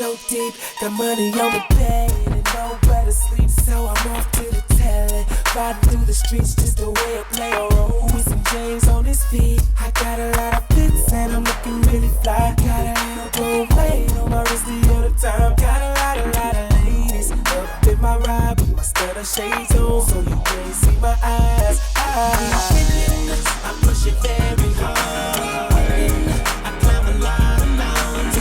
so deep. Got money on the bed and nowhere to sleep, so I'm off to the telly. Riding through the streets just the way I play a role with some James on his feet. I got a lot of fits and I'm looking really fly. Got a little gold blade on my wrist the other time. Got a lot of ladies up in my ride with my stutter shades on, so you can't see my eyes. I push it very hard. I climb a lot of mountains.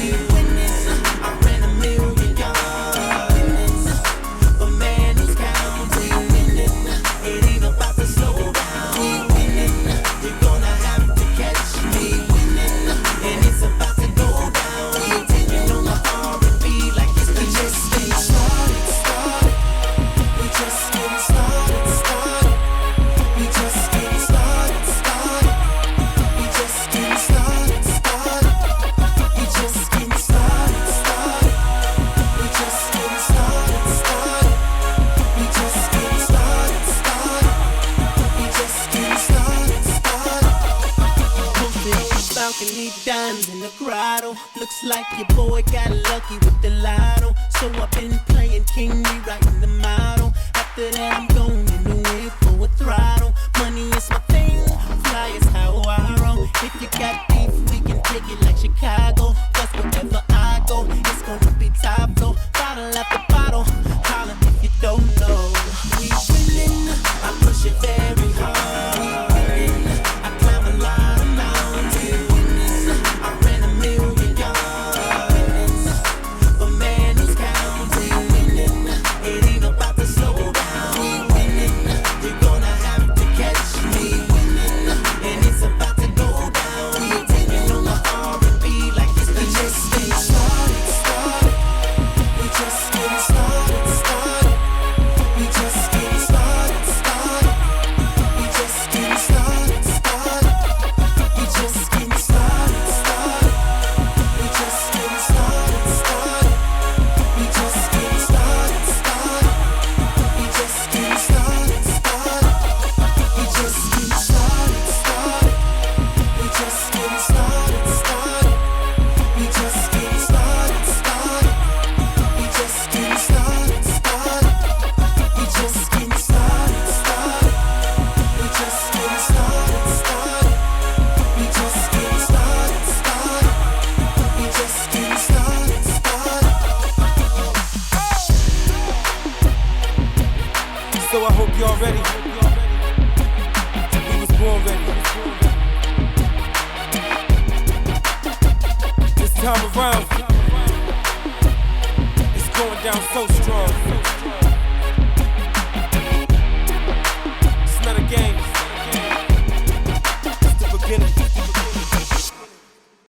I ran 1,000,000 yards, but man, it's counting. It ain't about to slow down. You're gonna have to catch me, and it's about to go down. Taking on the R&B like it's the just getting started. We just getting started. We just getting started. We just getting started. We just getting started. We just getting started. We just getting started. We just getting started. Posted on the balcony, diamonds in the grotto. Looks like your boy got lucky with the lotto. So I've been playing king, rewriting the motto. After that I'm going in the way for a throttle. Money is my thing, fly is how I roll. If you got beef, we can take it like Chicago. Cause wherever I go, it's gonna be top flow. Bottle after bottle, holla if you don't know. We winning, I push it very hard. I climb a lot of mountains. I ran 1,000,000 yards, but man, it's counting. It ain't about to slow down. We winning, you're gonna have to catch me, and it's about to go down. We taking on the R&B like it's the just getting started. We just getting started. We just getting started. We just getting started. We just getting started. We just getting started. We just getting started. We just getting started. We just getting started. We just getting started. We just getting started. We just getting started. We just getting started. We just getting started. We just getting started. We just getting started. So I hope y'all ready. We was born ready. This time around, it's going down so strong.